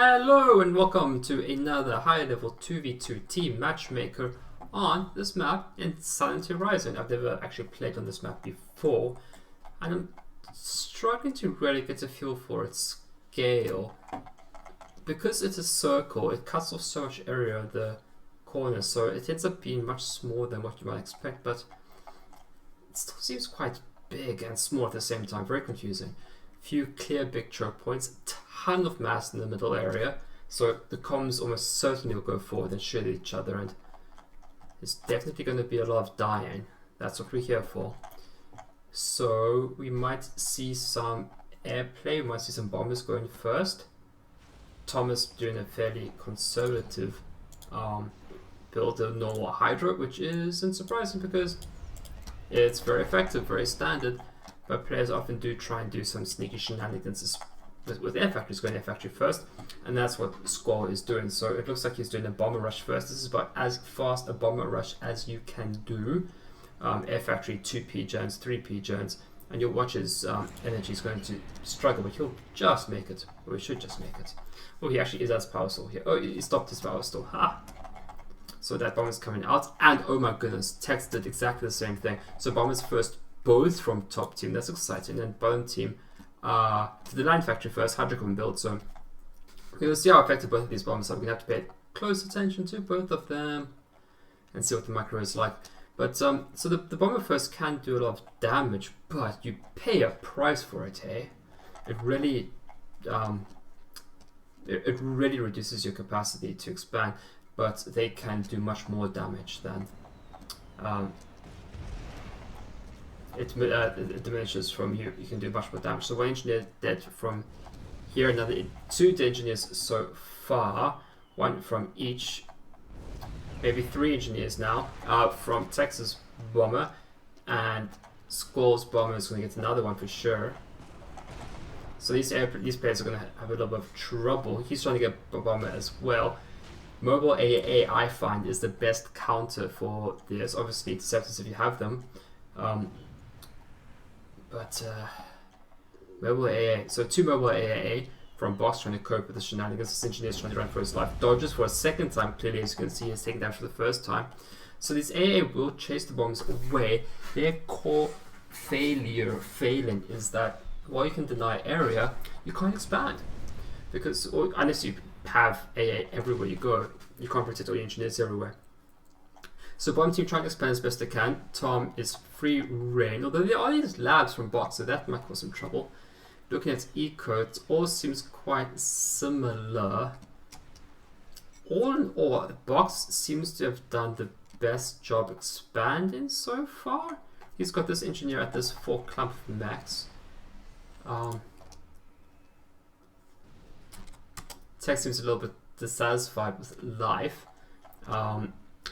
Hello and welcome to another high level 2v2 team matchmaker on this map in Silent Horizon. I've never actually played on this map before and I'm struggling to really get a feel for its scale. Because it's a circle, it cuts off so much area at the corners, so it ends up being much smaller than what you might expect, but it still seems quite big and small at the same time, very confusing. Few clear big choke points, a ton of mass in the middle area, so the comms almost certainly will go forward and shoot at each other, and there's definitely going to be a lot of dying. That's what we're here for. So we might see some airplay, we might see some bombers going first. Thomas doing a fairly conservative build, a normal Hydra, which isn't surprising because it's very effective, very standard. But players often do try and do some sneaky shenanigans with air factories, going air factory first, and that's what Skwoll is doing. So it looks like he's doing a bomber rush first. This is about as fast a bomber rush as you can do. Air factory, 2p gens, 3p gens, and you'll watch his energy is going to struggle, but he'll just make it, or he should just make it. Oh, he actually is as power stall here. Oh, he stopped his power stall. Ha! So that bomber's coming out, and oh my goodness, Tex did exactly the same thing. So bombers first, both from top team, that's exciting, and bottom team to the line factory first, Hydrocon build. So we'll see how effective both of these bombers are. We're going to have to pay close attention to both of them and see what the macro is like. But so the bomber first can do a lot of damage, but you pay a price for it, hey? It really it really reduces your capacity to expand, but they can do much more damage than it diminishes from you. You can do much more damage. So one engineer dead from here, another two engineers so far, one from each, maybe 3 engineers now, from Texas bomber, and Skwoll's bomber is going to get another one for sure. So these players are going to have a little bit of trouble. He's trying to get a bomber as well. Mobile AAA, I find, is the best counter for this. Obviously, interceptors if you have them. Mobile AAA, so 2 mobile AAA from Boss trying to cope with the shenanigans. This engineer is trying to run for his life. Dodges for a second time, clearly, as you can see, he's taken damage for the first time. So these AAA will chase the bombs away. Their core failing is that while you can deny area, you can't expand. Because unless you have AA everywhere you go, you can't protect all your engineers everywhere. So bomb team trying to expand as best they can. Tom is free reign, although there are these labs from bots, so that might cause some trouble. Looking at eco, it all seems quite similar. All in all, the box seems to have done the best job expanding so far. He's got this engineer at this 4 clump max. Tex seems a little bit dissatisfied with life.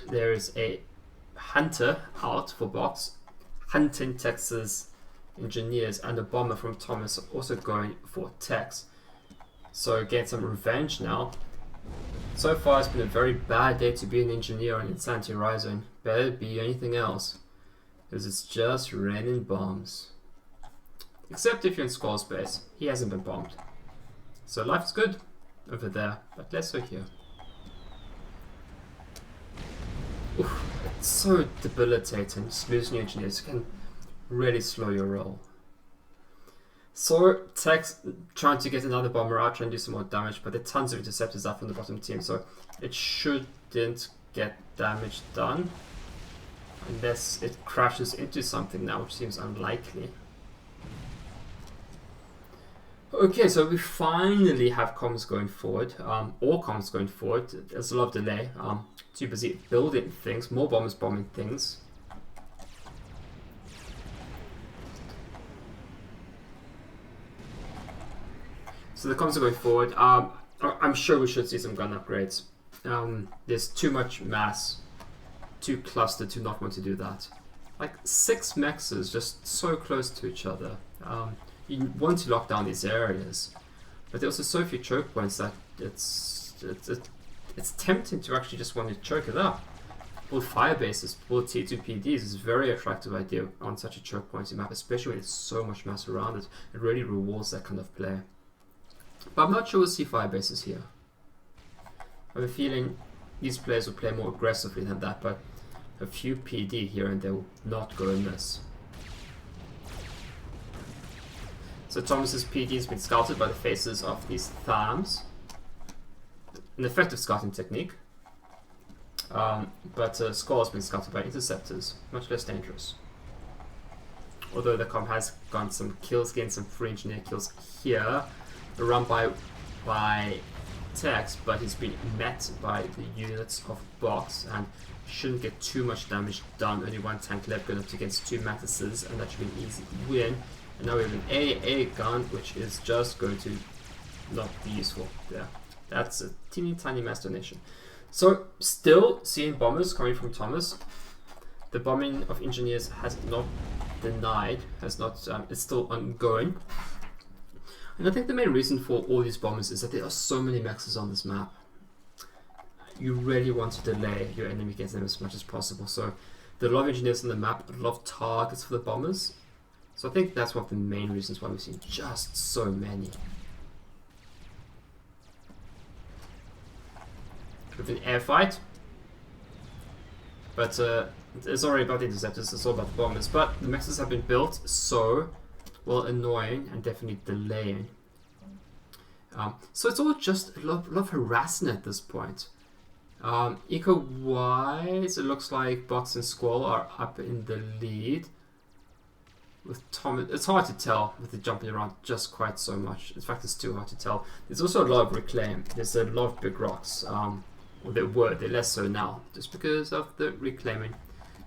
There is a hunter out for box, hunting Tex's engineers, and a bomber from Thomas also going for Tex. So get some revenge now. So far it's been a very bad day to be an engineer on Silent Horizon. Better be anything else, because it's just raining bombs. Except if you're in Skwoll's base, he hasn't been bombed. So life is good over there, but less so here. Oof, it's so debilitating. Just losing your engineers can really slow your roll. So Tex trying to get another bomber out, trying to do some more damage, but there are tons of interceptors up from the bottom team, so it shouldn't get damage done unless it crashes into something now, which seems unlikely. Okay, so we finally have comms going forward, all comms going forward. There's a lot of delay, too busy building things, more bombers bombing things. So the comms are going forward. I'm sure we should see some gun upgrades. There's too much mass, too clustered to not want to do that. Like 6 mexes just so close to each other. You want to lock down these areas, but there's also so few choke points that it's tempting to actually just want to choke it up. Build fire bases, build T2PDs is a very attractive idea on such a choke point map, especially when there's so much mass around it. It really rewards that kind of play. But I'm not sure we'll see fire bases here. I have a feeling these players will play more aggressively than that, but a few PD here and there will not go amiss. So Thomas's PD has been scouted by the faces of these Thams. An effective scouting technique. But Skwoll has been scouted by interceptors, much less dangerous. Although the comp has gotten some kills, gained some free engineer kills here. A run by Tex, but he's been met by the units of Box and shouldn't get too much damage done. Only one tank left going up against two Mattises, and that should be an easy win. And now we have an AA gun, which is just going to not be useful there. That's a teeny tiny mass donation. So, still seeing bombers coming from Thomas. The bombing of engineers has not denied, it's still ongoing. And I think the main reason for all these bombers is that there are so many maxes on this map. You really want to delay your enemy against them as much as possible. So, there are a lot of engineers on the map, a lot of targets for the bombers. So I think that's one of the main reasons why we've seen just so many. With an air fight, but it's already about the interceptors, it's all about the bombers. But the mexes have been built so, well, annoying and definitely delaying. So it's all just a lot of harassing at this point. Eco-wise, it looks like Box and Skwoll are up in the lead. With Thomas, it's hard to tell with the jumping around just quite so much. In fact, it's too hard to tell. There's also a lot of reclaim. There's a lot of big rocks. Or they're less so now, just because of the reclaiming.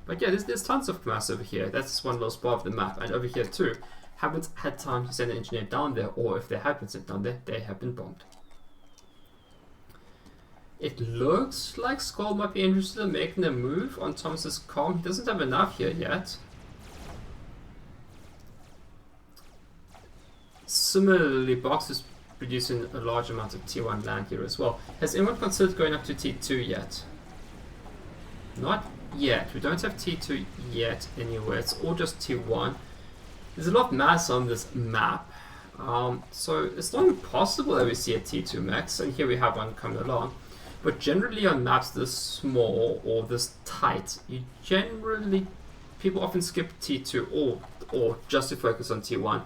But yeah, there's tons of mass over here. That's one little spot of the map. And over here too, haven't had time to send an engineer down there, or if they have been sent down there, they have been bombed. It looks like Skwoll might be interested in making a move on Thomas's comm. He doesn't have enough here yet. Similarly, Box is producing a large amount of T1 land here as well. Has anyone considered going up to T2 yet? Not yet. We don't have T2 yet anywhere. It's all just T1. There's a lot of mass on this map. So it's not impossible that we see a T2 max, and here we have one coming along. But generally on maps this small or this tight, people often skip T2 or just to focus on T1,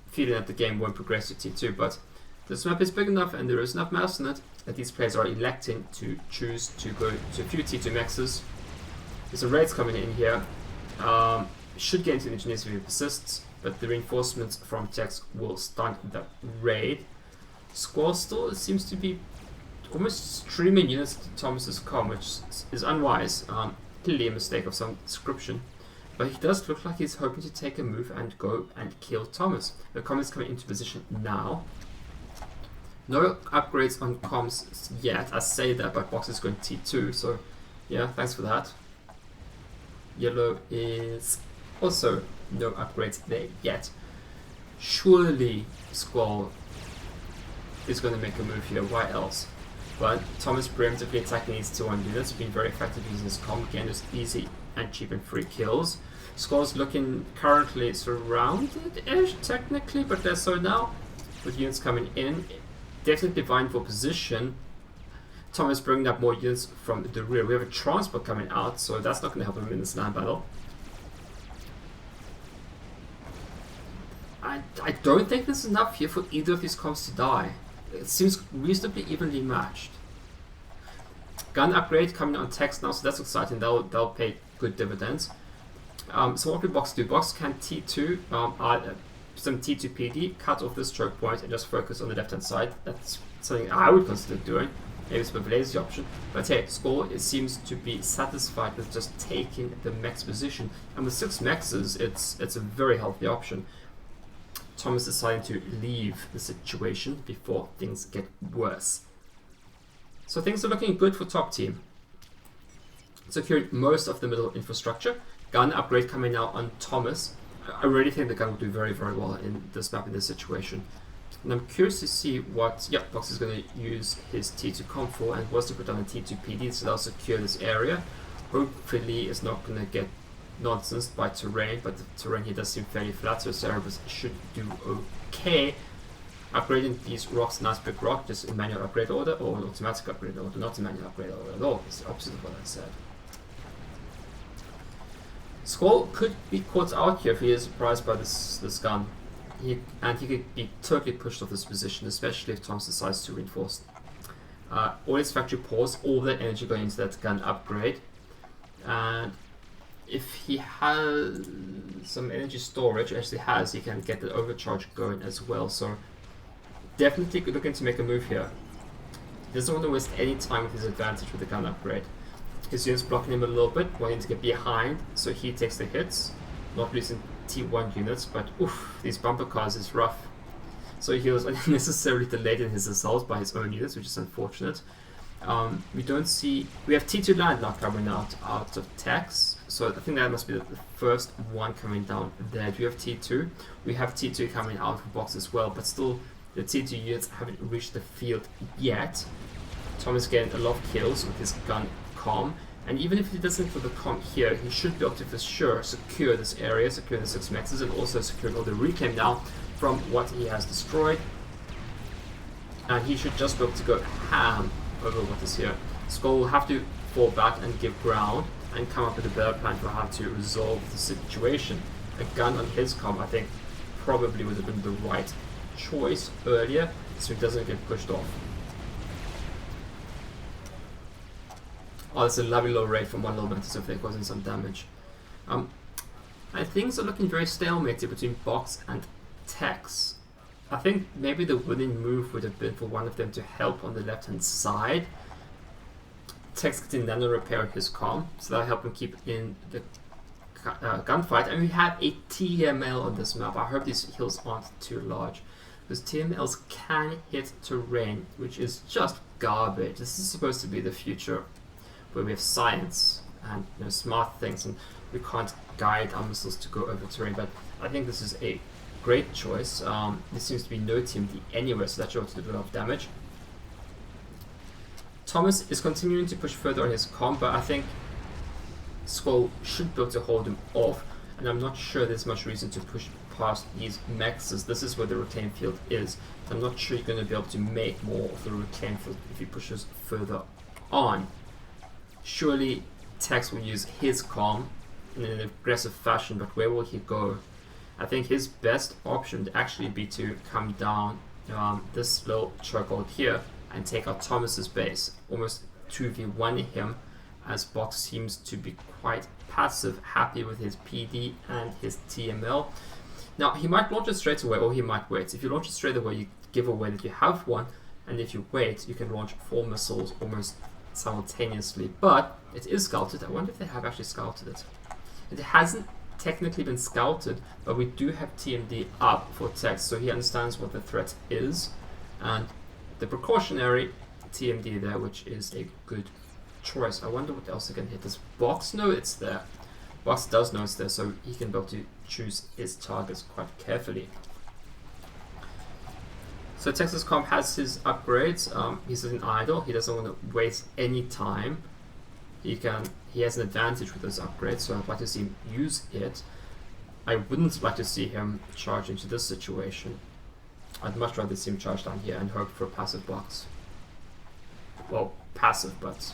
feeling that the game won't progress to T2. But this map is big enough and there is enough mass in it that these players are electing to choose to go to a few T2 maxes. There's some raids coming in here. Should get into engineers if he persists, but the reinforcements from Tex will stunt the raid. Skwoll still seems to be almost streaming units to Thomas's comm, which is unwise. Clearly a mistake of some description. But he does look like he's hoping to take a move and go and kill Thomas. The comm is coming into position now. No upgrades on comms yet. I say that, but Box is going T2, so yeah, thanks for that. Yellow is also no upgrades there yet. Surely Skwoll is going to make a move here. Why else? But Thomas preemptively attacking these T1 units, being very effective using his comm, again just easy and cheap and free kills. Skwoll's looking currently surrounded-ish technically, but less so now, with units coming in. Definitely vying for position. Thomas bringing up more units from the rear. We have a transport coming out, so that's not going to help him in this land battle. I don't think there's enough here for either of these comms to die. It seems reasonably evenly matched. Gun upgrade coming on Tex now, so that's exciting. They'll pay good dividends. So what will Box do? Box can T2, some T2 PD, cut off this choke point and just focus on the left hand side. That's something I would consider doing. Maybe it's a bit of a lazy option. But hey, Skwoll seems to be satisfied with just taking the max position. And with 6 maxes, it's a very healthy option. Thomas deciding to leave the situation before things get worse. So things are looking good for top team. Securing most of the middle infrastructure. Gun upgrade coming now on Thomas. I really think the gun will do very, very well in this map, in this situation. And I'm curious to see what Box is going to use his T2 comm for, and wants to put down a T2 PD, so that'll secure this area. Hopefully it's not going to get nonsense by terrain, but the terrain here does seem fairly flat, so Cerebus should do okay. upgrading these rocks, nice big rock, just in manual upgrade order or an automatic upgrade order, not in manual upgrade order at all. It's the opposite of what I said. Skwoll could be caught out here if he is surprised by this gun. He could be totally pushed off this position, especially if Thomas decides to reinforce. All his factory pause, all the energy going into that gun upgrade. And if he has some energy storage, actually has, he can get the overcharge going as well. So definitely looking to make a move here. He doesn't want to waste any time with his advantage with the gun upgrade. His unit's blocking him a little bit, wanting to get behind, so he takes the hits, not losing T1 units, but oof, these bumper cars is rough. So he was unnecessarily delayed in his assault by his own units, which is unfortunate. We have T2 land now coming out of Tex, so I think that must be the first one coming down there. Do we have T2? We have T2 coming out of the box as well, but still the T2 units haven't reached the field yet. Thomas getting a lot of kills with his gun comm, and even if he doesn't for the comm here, he should be able to for sure secure this area, secure the 6 maxes, and also secure all the reclaim now from what he has destroyed. And he should just be able to go ham over what is here. Skwoll will have to fall back and give ground and come up with a better plan for how to resolve the situation. A gun on his comm, I think, probably would have been the right choice earlier, so he doesn't get pushed off. Oh, that's a lovely low rate from one little mantis if they're causing some damage. And things are looking very stalemated between Box and Tex. I think maybe the winning move would have been for one of them to help on the left hand side. Tex getting nano repair his comm, so that'll help him keep in the gunfight. And we have a TML on this map. I hope these hills aren't too large, because TMLs can hit terrain, which is just garbage. This is supposed to be the future where we have science and smart things, and we can't guide our missiles to go over terrain. But I think this is a great choice. There seems to be no TMD anywhere, so that should also do a lot of damage. Thomas is continuing to push further on his comm, but I think Skwoll should be able to hold him off, and I'm not sure there's much reason to push past these maxes. This is where the reclaim field is. I'm not sure you're going to be able to make more of the reclaim field if he pushes further on. Surely Tex will use his comm in an aggressive fashion, but where will he go? I think his best option would actually be to come down this little chokehold here and take out Thomas's base, almost 2v1 him, as Box seems to be quite passive, happy with his PD and his TML. Now he might launch it straight away, or he might wait. If you launch it straight away, you give away that you have one, and if you wait, you can launch 4 missiles almost simultaneously. But it is scouted. I wonder if they have actually scouted it. It hasn't technically been scouted, but we do have TMD up for Tex, so he understands what the threat is, and the precautionary TMD there, which is a good choice. I wonder what else he can hit. Does Box know it's there? Box does know it's there, so he can be able to choose his targets quite carefully. So Texas Comp has his upgrades. He's in idle. He doesn't want to waste any time. He has an advantage with those upgrades, so I'd like to see him use it. I wouldn't like to see him charge into this situation. I'd much rather see him charge down here and hope for a passive box. Well, passive, but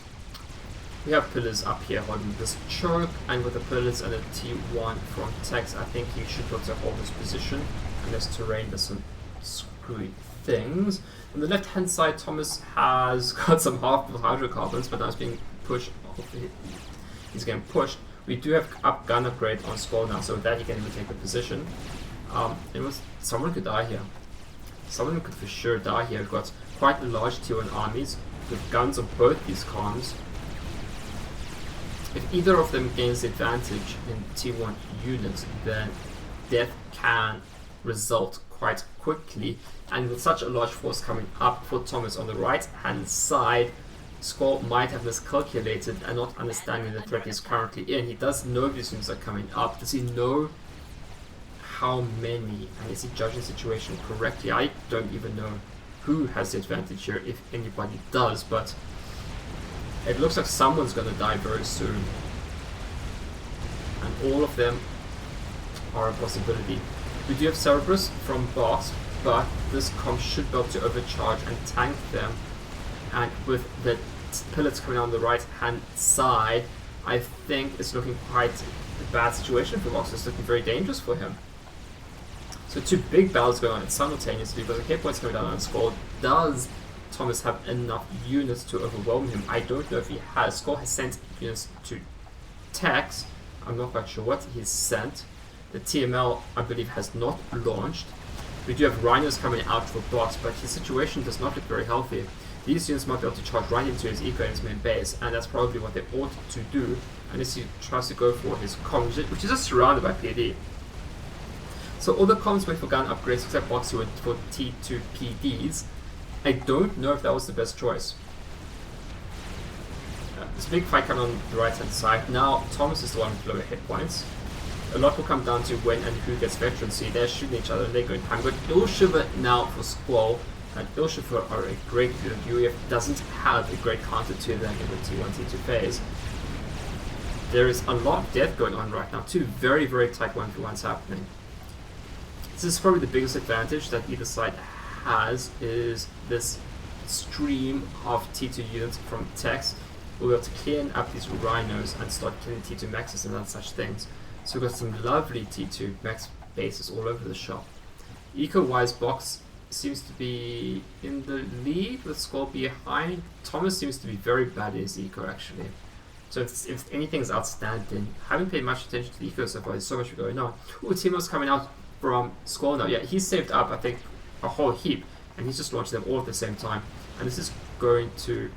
we have pillars up here holding this choke, and with the pillars and a T1 from Tex, I think he should be able to hold this position unless terrain does some screwy things. On the left hand side, Thomas has got some half-full hydrocarbons, but now he's being pushed. He's getting pushed. We do have up gun upgrade on Skwoll now, so with that he can even take the position. Someone could die here. Someone could for sure die here. We've got quite large T1 armies with guns on both these comms. If either of them gains the advantage in T1 units, then death can result quite quickly. And with such a large force coming up for Thomas on the right hand side, Skwoll might have miscalculated and not understanding the threat he's currently in. He does know these things are coming up. Does he know how many? And is he judging the situation correctly? I don't even know who has the advantage here, if anybody does, but it looks like someone's going to die very soon. And all of them are a possibility. We do have Cerberus from Box, but this comp should be able to overcharge and tank them. And with the pillars coming on the right hand side, I think it's looking quite a bad situation for Box. It's looking very dangerous for him. So two big battles going on simultaneously, but the hit points coming down on Skwoll. Does Thomas have enough units to overwhelm him? I don't know if he has. Skwoll has sent units to Tex. I'm not quite sure what he's sent. The TML, I believe, has not launched. We do have Rhinos coming out for Box, but his situation does not look very healthy. These units might be able to charge right into his eco and his main base, and that's probably what they ought to do, unless he tries to go for his comms, which is just surrounded by PD. So all the comms went for gun upgrades except Box who went for T2 PDs. I don't know if that was the best choice. This big fight coming on the right hand side. Now Thomas is the one with lower hit points. A lot will come down to when and who gets veterancy. They're shooting each other and they're going time. But Ilshiver now for Skwoll. And Ilshiver are a great unit. UEF doesn't have a great counter to them in the T1, T2 phase. There is a lot of death going on right now. Two very, very tight 1v1s happening. This is probably the biggest advantage that either side has, is this stream of T2 units from Tex. We'll be able to clean up these Rhinos and start killing T2 Maxes and such things. So we've got some lovely T2 Max bases all over the shop. Eco-wise, Box seems to be in the lead with Skwoll behind. Thomas seems to be very bad at his eco actually. So if anything's outstanding, haven't paid much attention to the eco so far. There's so much going on. Ooh, Timo's coming out from Skwoll now. Yeah, he's saved up I think a whole heap, and he's just launched them all at the same time. And this is going to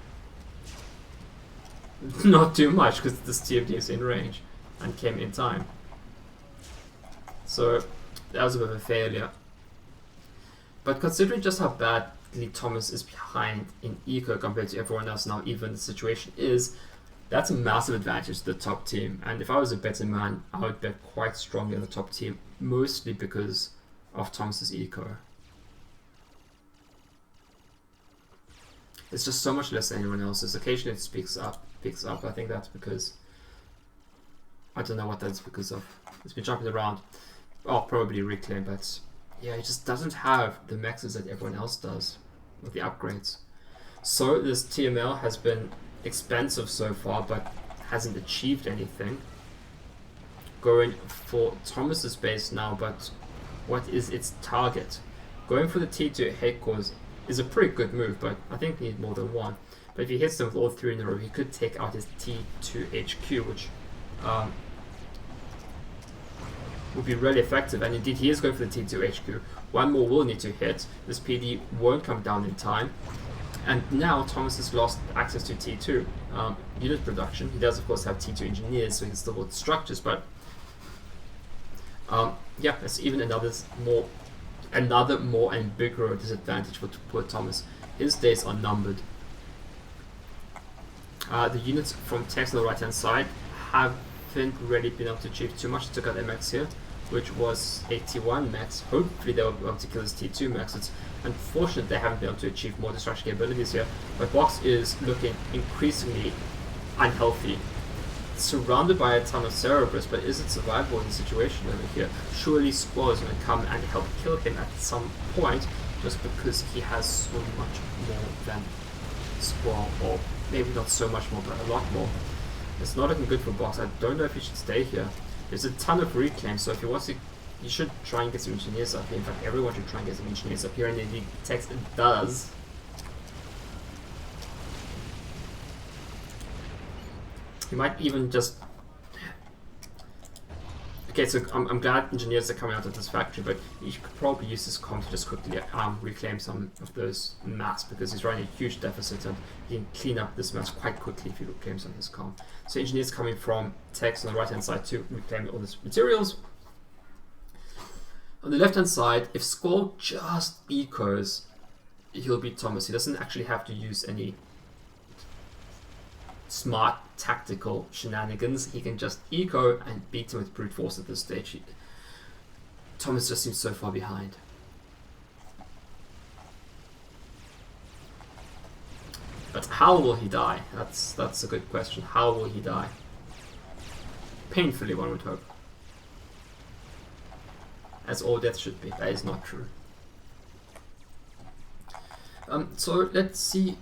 not do much because this TMD is in range and came in time. So that was a bit of a failure. But considering just how badly Thomas is behind in eco compared to everyone else now, even the situation is, that's a massive advantage to the top team. And if I was a betting man, I would bet quite strongly on the top team, mostly because of Thomas's eco. It's just so much less than anyone else's. Occasionally it picks up. I think that's because, I don't know what that's because of. It's been jumping around. Oh, probably reclaim, but yeah, it just doesn't have the maxes that everyone else does with the upgrades. So this TML has been expensive so far, but hasn't achieved anything. Going for Thomas's base now, but what is its target? Going for the T2 hate cores is a pretty good move, but I think we need more than one. But if he hits them with all three in a row, he could take out his T2 HQ, which would be really effective. And indeed, he is going for the T2 HQ. One more will need to hit. This PD won't come down in time. And now Thomas has lost access to T2 unit production. He does, of course, have T2 engineers, so he can still hold structures. But yeah, that's even another more and bigger disadvantage for poor Thomas. His days are numbered. The units from Tex on the right hand side haven't really been able to achieve too much. Took out MX here, which was a T1 max. Hopefully they will be able to kill his T2 max. It's unfortunate they haven't been able to achieve more destruction capabilities here, but Box is looking increasingly unhealthy. Surrounded by a ton of Cerberus, but is it survivable in the situation over here? Surely Skwoll is going to come and help kill him at some point, just because he has so much more than Skwoll, or maybe not so much more, but a lot more. It's not looking good for Box. I don't know if he should stay here. There's a ton of reclaims, so if he wants to, he should try and get some engineers up here. In fact, everyone should try and get some engineers up here, and indeed Tex does. He might even just... Okay, so I'm glad engineers are coming out of this factory, but he could probably use this comp to just quickly reclaim some of those mass, because he's running a huge deficit and he can clean up this mass quite quickly if he reclaims on his comp. So engineers coming from Tex on the right hand side to reclaim all these materials. On the left hand side, if Skwoll just ecos, he'll beat Thomas. He doesn't actually have to use any smart tactical shenanigans. He can just eco and beat him with brute force at this stage. Thomas just seems so far behind. But how will he die? That's a good question. How will he die? Painfully, one would hope. As all death should be. That is not true. So let's see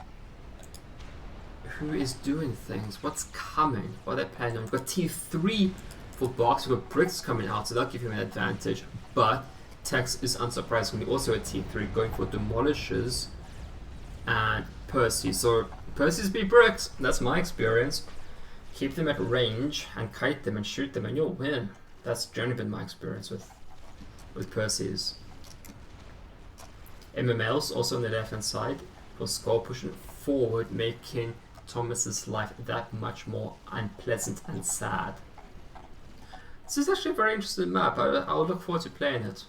who is doing things. What's coming? What are they planning on? We've got T3 for Box. We've got Bricks coming out, so that'll give him an advantage. But Tex is unsurprisingly also a T3 going for Demolishes and Percy. So Percy's beat Bricks. That's my experience. Keep them at range and kite them and shoot them and you'll win. That's generally been my experience with Percy's. MML's also on the left hand side for Skwoll pushing forward, making Thomas's life that much more unpleasant and sad. This is actually a very interesting map. I will look forward to playing it.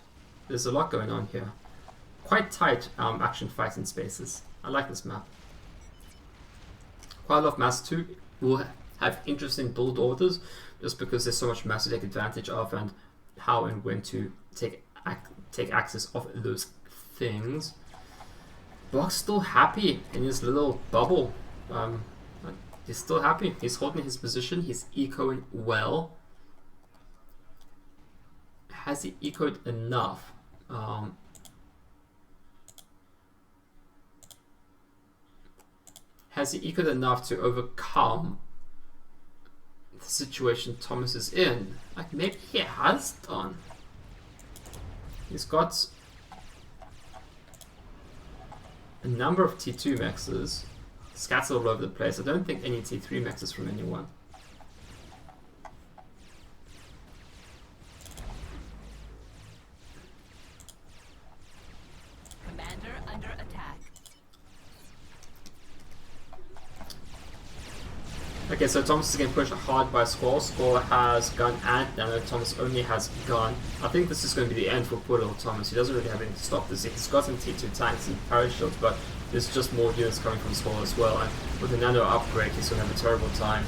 There's a lot going on here. Quite tight action fighting spaces. I like this map. Quite a lot of mass too. Will have interesting build orders just because there's so much mass to take advantage of and how and when to take access of those things. Box still happy in his little bubble. He's still happy. He's holding his position. He's ecoing well. Has he ecoed enough? Has he ecoed enough to overcome the situation Thomas is in? Like, maybe he has done. He's got a number of T2 mexes scattered all over the place. I don't think any T3 mexes from anyone. Commander under attack. Okay, so Thomas is getting pushed hard by Skwoll. Skwoll has gun and nano. Thomas only has gun. I think this is going to be the end for poor little Thomas. He doesn't really have anything to stop this. He's got some T2 tanks and parachutes, but there's just more units coming from Skwoll as well. And with the nano upgrade, he's going to have a terrible time.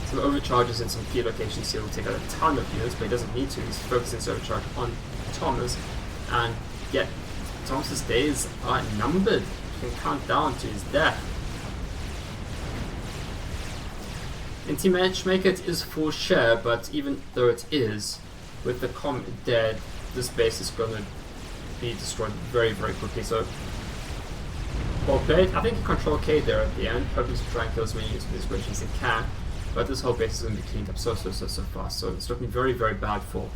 Some overcharges in some key locations here will take out a ton of units, but he doesn't need to. He's focusing his overcharge on Thomas. And yet, Thomas's days are numbered. He can count down to his death. In Team Matchmaker it is full share, but even though it is, with the com dead, this base is going to be destroyed very, very quickly. So, well played. I think he controlled K there at the end, hoping to try and kill as many units with his as he can, but this whole base is going to be cleaned up so fast. So it's looking very, very bad for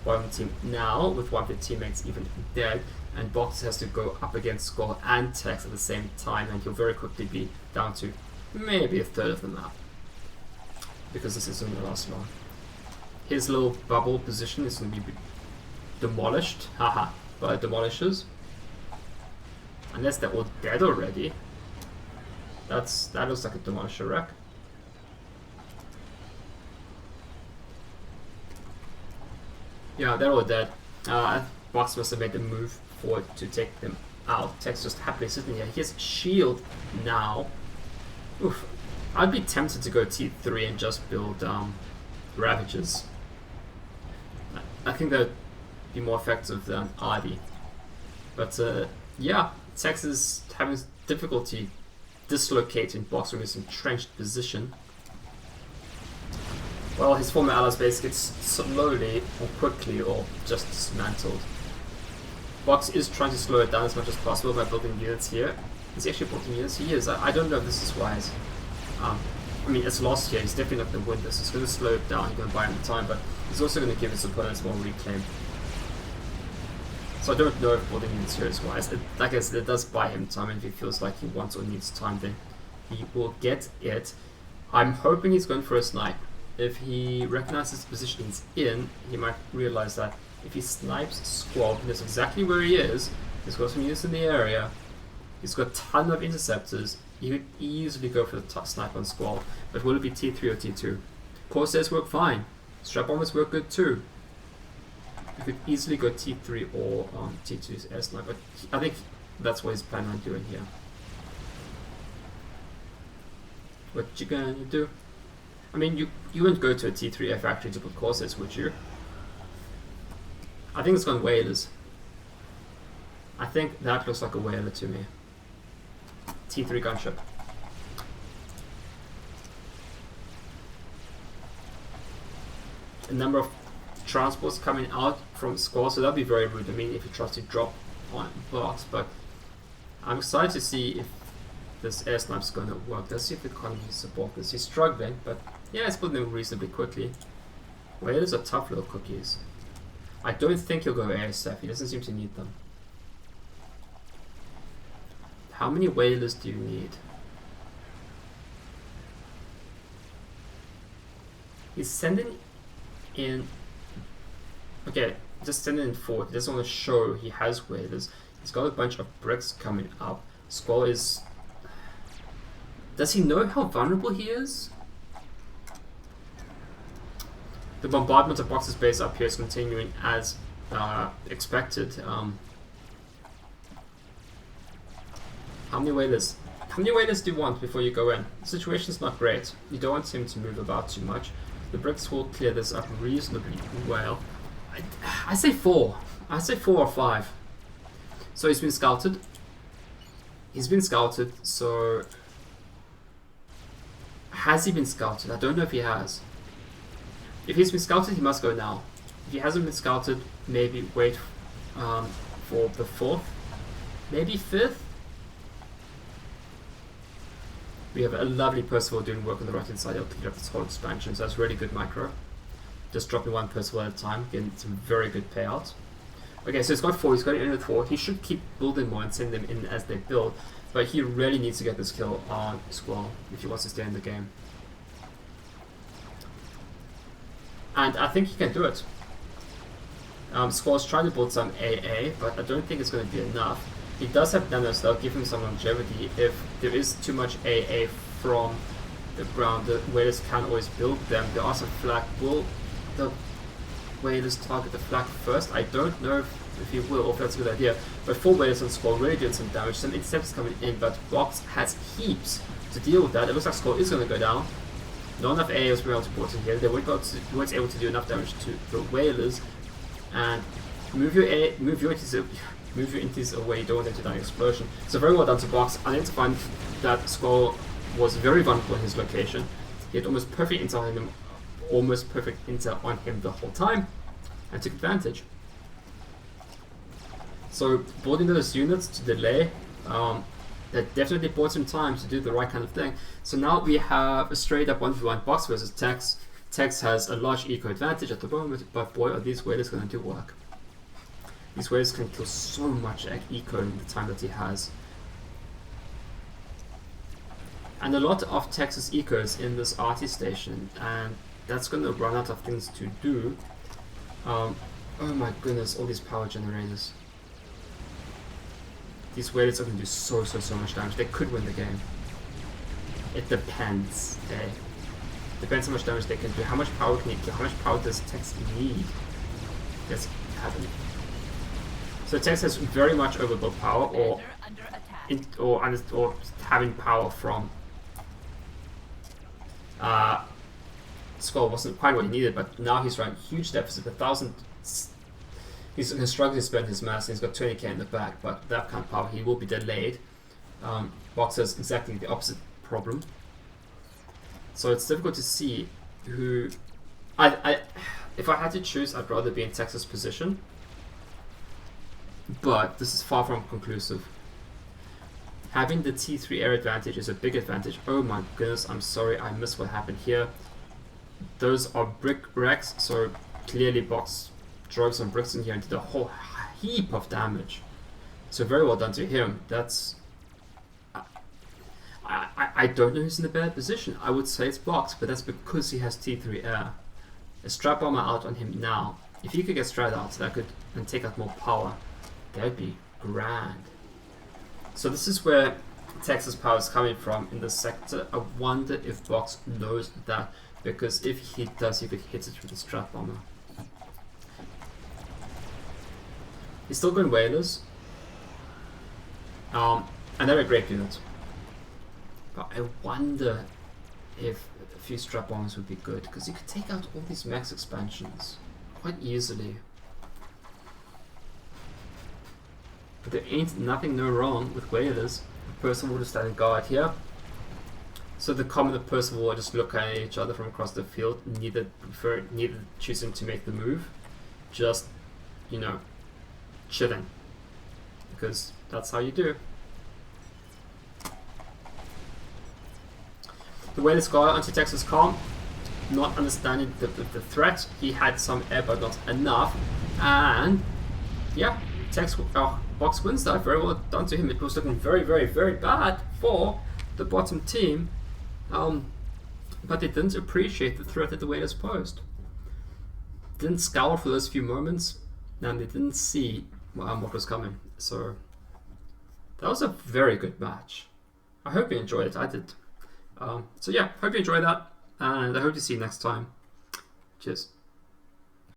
one team now, with one of the teammates even dead, and Box has to go up against Skwoll and Tex at the same time, and he'll very quickly be down to maybe a third of the map, because this isn't going to last long. His little bubble position is going to be demolished, haha, by Demolishes. Unless they're all dead already. That looks like a Demolisher wreck. Yeah, they're all dead. Box must have made the move forward to take them out. Tex just happily sitting here. He has shield now. Oof. I'd be tempted to go T3 and just build Ravages. I think that would be more effective than Ardy. But yeah, Tex is having difficulty dislocating Box from his entrenched position. Well, his former allies base gets slowly or quickly or just dismantled. Box is trying to slow it down as much as possible by building units here. Is he actually building units? He is. I don't know if this is wise. I mean, it's lost here. He's definitely not going to win this. It's going to slow it down. He's going to buy him time, but he's also going to give his opponents more reclaim. So I don't know if building units here is wise. Like I said, it does buy him time, and if he feels like he wants or needs time, then he will get it. I'm hoping he's going for a snipe. If he recognizes the position he's in, he might realize that if he snipes Skwoll, he knows exactly where he is. He's got some units in the area. He's got a ton of interceptors. He could easily go for the snipe on Skwoll, but will it be T3 or T2? Corsairs work fine. Strap bombers work good too. You could easily go T3 or T2's air snipe, but I think that's what he's planning on doing here. What you gonna do? I mean, you wouldn't go to a T3 air factory to put Corsairs, would you? I think it's gone Whalers. I think that looks like a Whaler to me. T3 gunship. A number of transports coming out from Skwoll, so that'd be very rude. I mean, if he tries to drop on Box, but I'm excited to see if this air snipe's going to work. Let's see if the economy support this. He's struggling, but yeah, it's building reasonably quickly. Whalers are tough little cookies. I don't think he'll go ASF. He doesn't seem to need them. How many whalers do you need? He's sending in... Okay, just sending in 4. He doesn't want to show he has whalers. He's got a bunch of bricks coming up. Skwoll is... Does he know how vulnerable he is? The bombardment of Box's base up here is continuing as expected. How many whalers? How many whalers do you want before you go in? The situation's not great. You don't want him to move about too much. The bricks will clear this up reasonably well. I say 4. I say 4 or 5. So he's been scouted. He's been scouted, so... Has he been scouted? I don't know if he has. If he's been scouted, he must go now. If he hasn't been scouted, maybe wait for the 4th. Maybe 5th? We have a lovely Percival doing work on the right hand side. He'll clear up this whole expansion, so that's really good micro. Just dropping one Percival at a time, getting some very good payouts. Okay, so he's got 4, he's got in with 4. He should keep building more and send them in as they build, but he really needs to get this kill on Skwoll if he wants to stay in the game. And I think he can do it. Skwoll's trying to build some AA, but I don't think it's going to be enough. He does have nanos that'll give him some longevity. If there is too much AA from the ground, the whalers can always build them. There are some flak. Will the whalers target the flak first? I don't know if he will, or if that's a good idea. But 4 whalers on Skwoll really doing some damage. Some intercepts coming in, but Box has heaps to deal with that. It looks like Skwoll is going to go down. Not enough AA was able to put in here. They weren't able to do enough damage to the whalers. And move your intis away, you don't want them to die in explosion. So very well done to Box, identifying that Skwoll was very vulnerable in his location. He had almost perfect intel on him, the whole time, and took advantage. So building those units to delay, that definitely bought some time to do the right kind of thing. So now we have a straight up 1v1 Box versus Tex. Tex has a large eco advantage at the moment, but boy are these whalers going to do work. These whalers can kill so much eco in the time that he has. And a lot of Tex's eco is in this RT station, and that's going to run out of things to do. Oh my goodness, all these power generators. These whalers are going to do so much damage. They could win the game. It depends. Okay? Depends how much damage they can do. How much power can you kill? How much power does Tex need? That's happening. So Tex has very much overbuilt power, or having power from Skwoll wasn't quite what he needed, but now he's running huge deficit. 1,000. He's struggling to spend his mass, and he's got 20k in the back, but that kind of power, he will be delayed. Box has exactly the opposite problem. So it's difficult to see who... if I had to choose, I'd rather be in Tex's position. But this is far from conclusive. Having the T3 air advantage is a big advantage. Oh my goodness, I'm sorry, I missed what happened here. Those are brick racks, so clearly Box drove some bricks in here and did a whole heap of damage. So very well done to him. That's... I don't know who's in a bad position. I would say it's Box, but that's because he has T3 air. A Strat Bomber out on him now. If he could get Strat out, that could and take out more power. That would be grand. So this is where Texas power is coming from in the sector. I wonder if Box knows that, because if he does, he could hit it with the Strat Bomber. He's still going whalers. And they're a great unit. But I wonder if a few Strat Bombers would be good, because you could take out all these max expansions quite easily. But there ain't no wrong with whalers. The Percival will just stand guard here. So the common and the Percival will just look at each other from across the field, neither choosing to make the move. Just, you know, chilling. Because that's how you do. The Whalers guy onto Tex's calm, not understanding the threat. He had some air, but not enough. And yeah, Tex Box wins that. Very well done to him. It was looking very, very, very bad for the bottom team. But they didn't appreciate the threat that the Whalers posed. Didn't scowl for those few moments, and they didn't see what was coming. So that was a very good match. I hope you enjoyed it. I did. So yeah, hope you enjoyed that, and I hope to see you next time. Cheers.